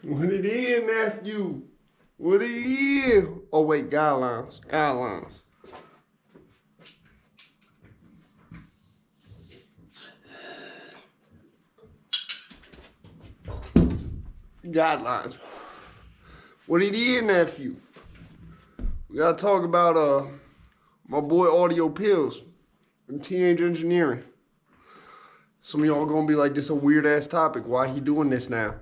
What it is, nephew? What it is? Oh wait, guidelines. Guidelines. Guidelines. What it is, nephew? We gotta talk about my boy Audio Pills from Teenage Engineering. Some of y'all gonna be like, this is a weird ass topic. Why he doing this now?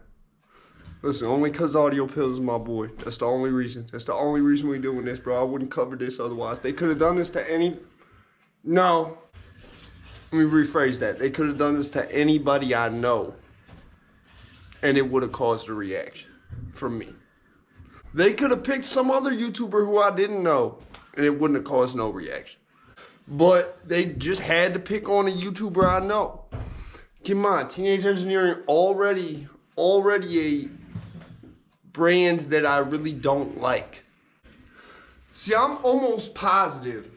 Listen, only cause Audio Pills is my boy. That's the only reason. That's the only reason we doing this, bro. I wouldn't cover this otherwise. They could have done this to any... No. Let me rephrase that. They could have done this to anybody I know, and it would have caused a reaction from me. They could have picked some other YouTuber who I didn't know, and it wouldn't have caused no reaction. But they just had to pick on a YouTuber I know. Keep in mind, Teenage Engineering already a brand that I really don't like. See, I'm almost positive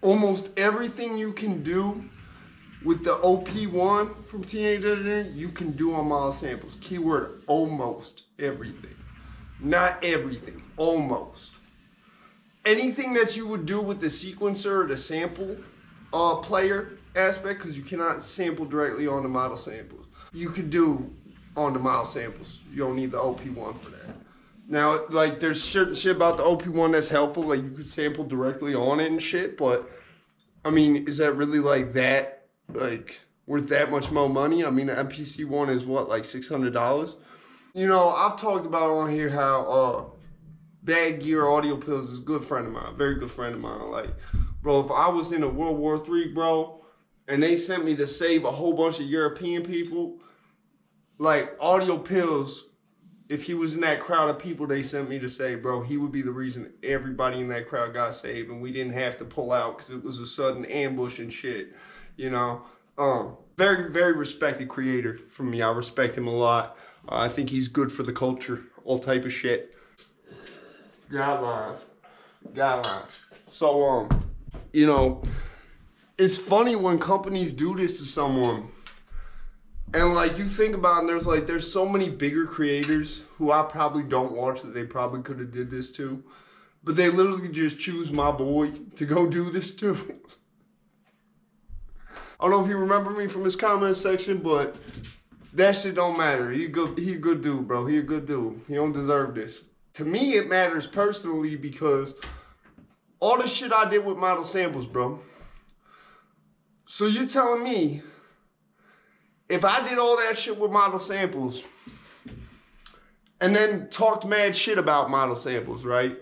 almost everything you can do with the OP1 from Teenage Engineering, you can do on Model Samples. Keyword, almost everything. Not everything, almost. Anything that you would do with the sequencer or the sample player aspect, because you cannot sample directly on the Model Samples, you could do on the Model Samples. You don't need the OP1 for that. Now, like, there's certain shit about the OP1 that's helpful, like you could sample directly on it and shit, but I mean, is that really like that, like, worth that much more money? I mean, the MPC one is what, like $600? You know, I've talked about on here how Bad Gear Audio Pills is a good friend of mine, very good friend of mine. Like, bro, if I was in a World War III, bro, and they sent me to save a whole bunch of European people, like, Audio Pills, if he was in that crowd of people they sent me to save, bro, he would be the reason everybody in that crowd got saved and we didn't have to pull out because it was a sudden ambush and shit, you know? Very, very respected creator from me. I respect him a lot. I think he's good for the culture, all type of shit. Guidelines. Guidelines. So, you know, it's funny when companies do this to someone. And like you think about it, and there's so many bigger creators who I probably don't watch that they probably could have did this to. But they literally just choose my boy to go do this to. I don't know if you remember me from his comment section, but that shit don't matter. He a good dude, bro. He a good dude. He don't deserve this. To me, it matters personally because all the shit I did with Model Samples, bro. So you're telling me, if I did all that shit with Model Samples and then talked mad shit about Model Samples, right?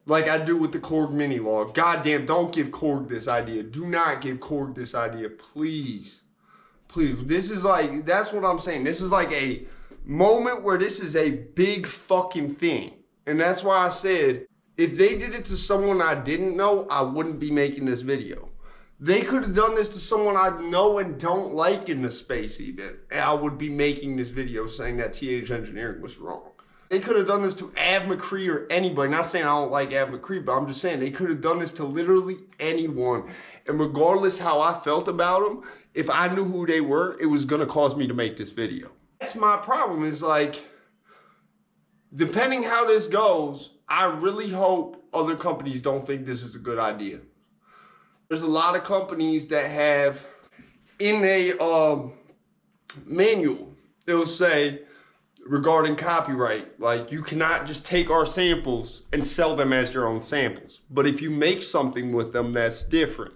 Like I do with the Korg mini log. Goddamn, don't give Korg this idea. Do not give Korg this idea, please. Please, this is like, that's what I'm saying. This is like a moment where this is a big fucking thing. And that's why I said, if they did it to someone I didn't know, I wouldn't be making this video. They could have done this to someone I know and don't like in the space even, and I would be making this video saying that Teenage Engineering was wrong. They could have done this to Av McCree or anybody. Not saying I don't like Av McCree, but I'm just saying they could have done this to literally anyone. And regardless how I felt about them, if I knew who they were, it was gonna cause me to make this video. That's my problem, is like, depending how this goes, I really hope other companies don't think this is a good idea. There's a lot of companies that have in a manual, it'll say regarding copyright, like you cannot just take our samples and sell them as your own samples. But if you make something with them, that's different.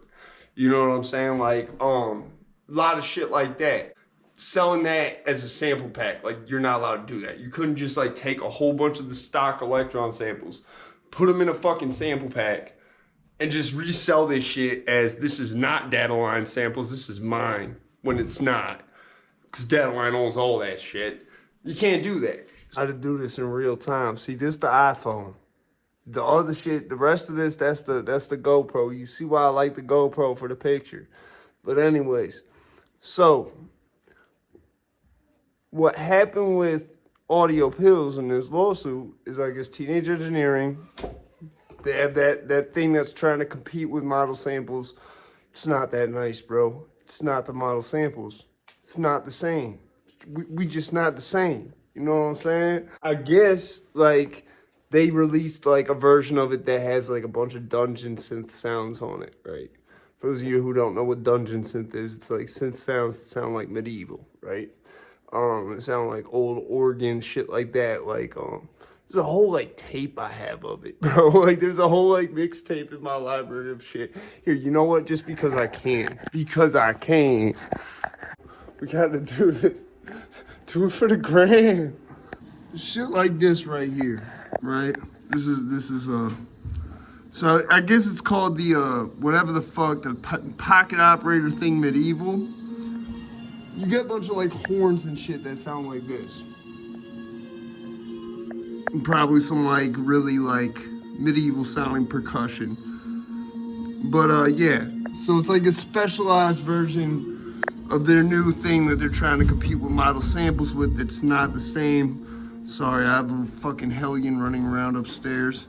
You know what I'm saying? Like a lot of shit like that. Selling that as a sample pack, like you're not allowed to do that. You couldn't just like take a whole bunch of the stock Electron samples, put them in a fucking sample pack, and just resell this shit as this is not Dataline samples, this is mine, when it's not. Because Dataline owns all that shit. You can't do that. How to do this in real time. See, this is the iPhone. The other shit, the rest of this, that's the GoPro. You see why I like the GoPro for the picture. But anyways, so what happened with Audio Pills in this lawsuit is, I guess, Teenage Engineering, they have that thing that's trying to compete with Model Samples. It's not that nice, bro. It's not the Model Samples. It's not the same. We just not the same. You know what I'm saying? I guess, like, they released, like, a version of it that has, like, a bunch of dungeon synth sounds on it, right? For those of you who don't know what dungeon synth is, it's like synth sounds that sound like medieval, right? It sound like old organ, shit like that. Like, there's a whole, like, tape I have of it, bro. Like, there's a whole, like, mixtape in my library of shit. Here, you know what? Just because I can. Because I can. We gotta do this. Do it for the gram. Shit like this right here, right? This is so I guess it's called the whatever the fuck, the pocket operator thing medieval. You get a bunch of like horns and shit that sound like this. And probably some like really like medieval sounding percussion. But yeah, so it's like a specialized version of their new thing that they're trying to compete with model samples with that's not the same. Sorry, I have a fucking hellion running around upstairs.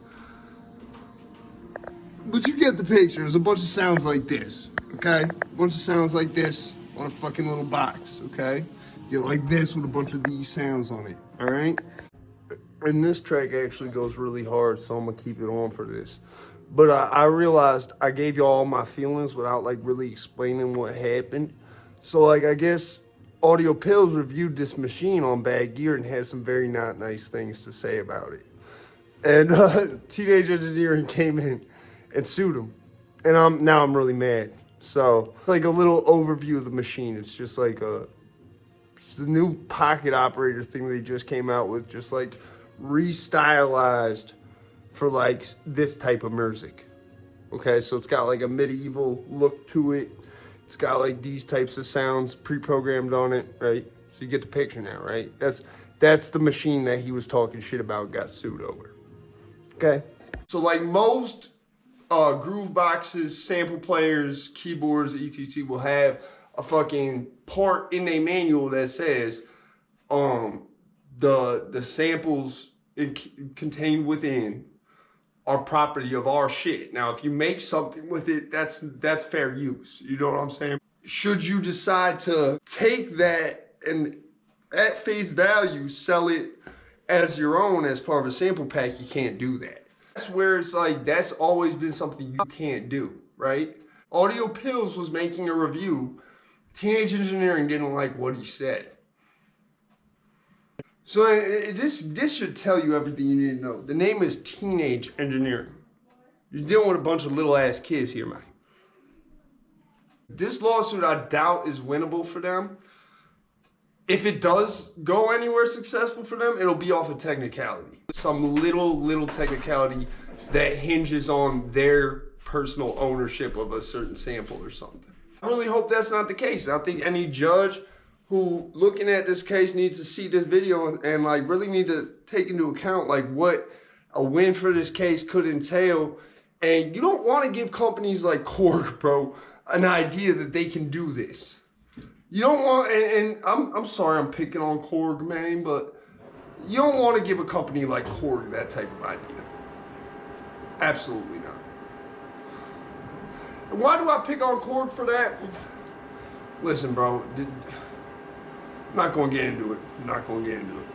But you get the picture. There's a bunch of sounds like this, okay? A bunch of sounds like this on a fucking little box, okay? You get like this with a bunch of these sounds on it, all right? And this track actually goes really hard, so I'm gonna keep it on for this. But I realized I gave you all my feelings without like really explaining what happened. So like, I guess Audio Pills reviewed this machine on Bad Gear and has some very not nice things to say about it. And Teenage Engineering came in and sued him. And I'm really mad. So it's like a little overview of the machine. It's just like it's the new pocket operator thing they just came out with, just like restylized for like this type of music. Okay, so it's got like a medieval look to it. It's got like these types of sounds pre-programmed on it, right? So you get the picture now, right? That's the machine that he was talking shit about, got sued over. Okay. So like most groove boxes, sample players, keyboards, etc. will have a fucking part in their manual that says the samples contained within are property of our shit. Now, if you make something with it, that's fair use. You know what I'm saying? Should you decide to take that and at face value sell it as your own as part of a sample pack, you can't do that. That's where it's like, that's always been something you can't do, right? Audio Pills was making a review. Teenage Engineering didn't like what he said. So this should tell you everything you need to know. The name is Teenage Engineering. You're dealing with a bunch of little ass kids here, man. This lawsuit I doubt is winnable for them. If it does go anywhere successful for them, it'll be off a technicality. Some little technicality that hinges on their personal ownership of a certain sample or something. I really hope that's not the case. I think any judge who looking at this case needs to see this video and like really need to take into account like what a win for this case could entail. And you don't want to give companies like Korg, bro, an idea that they can do this. You don't want, and I'm sorry I'm picking on Korg, man, but you don't want to give a company like Korg that type of idea. Absolutely not. And why do I pick on Korg for that? Listen, bro. I'm not going to get into it. I'm not going to get into it.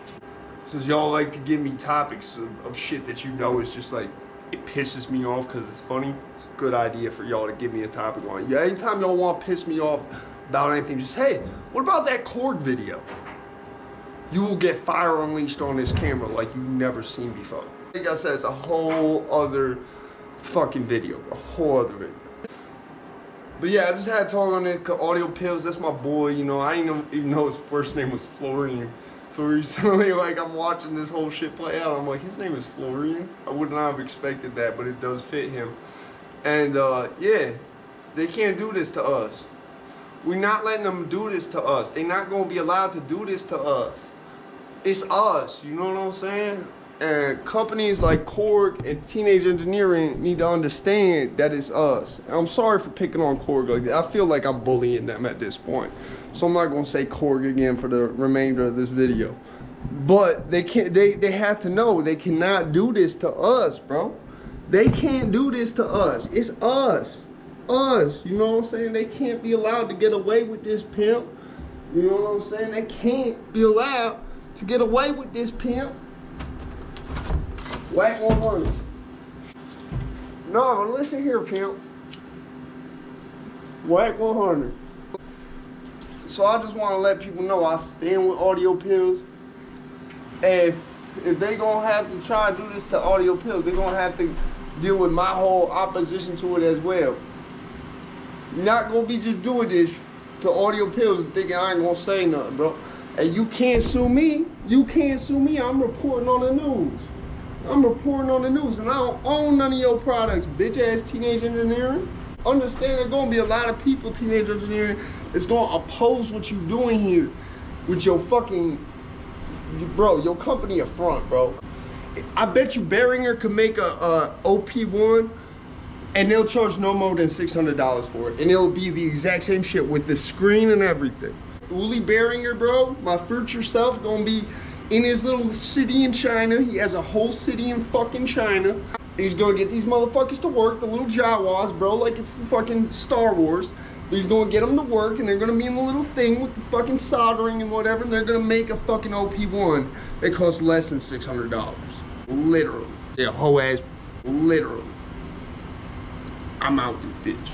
Since y'all like to give me topics of shit that you know is just like, it pisses me off because it's funny, it's a good idea for y'all to give me a topic on it. Yeah, anytime y'all want to piss me off about anything, just, hey, what about that Korg video? You will get fire unleashed on this camera like you've never seen before. Like I said, it's a whole other fucking video. A whole other video. But yeah, I just had to talk on it. Audio Pills, that's my boy, you know. I didn't even know his first name was Florian. So recently, like, I'm watching this whole shit play out. I'm like, his name is Florian. I would not have expected that, but it does fit him. And yeah, they can't do this to us. We're not letting them do this to us. They're not going to be allowed to do this to us. It's us, you know what I'm saying? And companies like Korg and Teenage Engineering need to understand that it's us. And I'm sorry for picking on Korg like that. I feel like I'm bullying them at this point. So I'm not going to say Korg again for the remainder of this video. But they can't. They have to know they cannot do this to us, bro. They can't do this to us. It's us. Us. You know what I'm saying? They can't be allowed to get away with this, pimp. You know what I'm saying? They can't be allowed to get away with this, pimp. Whack 100. No, listen here, pimp. Whack 100. So I just want to let people know I stand with Audio Pills. And if they gonna have to try to do this to Audio Pills, they're gonna have to deal with my whole opposition to it as well. You're not gonna be just doing this to Audio Pills and thinking I ain't gonna say nothing, bro. And you can't sue me. You can't sue me. I'm reporting on the news. I'm reporting on the news, and I don't own none of your products, bitch ass Teenage Engineering. Understand there's gonna be a lot of people, Teenage Engineering, that's gonna oppose what you doing here with your fucking, bro, your company up front, bro. I bet you Behringer could make a OP1 and they'll charge no more than $600 for it. And it'll be the exact same shit with the screen and everything. Uli Behringer, bro, my future self, gonna be in his little city in China. He has a whole city in fucking China. He's gonna get these motherfuckers to work, the little Jawas, bro, like it's the fucking Star Wars. He's gonna get them to work, and they're gonna be in the little thing with the fucking soldering and whatever, and they're gonna make a fucking OP1 that costs less than $600. Literally. They're whole ass, literally. I'm out this bitch.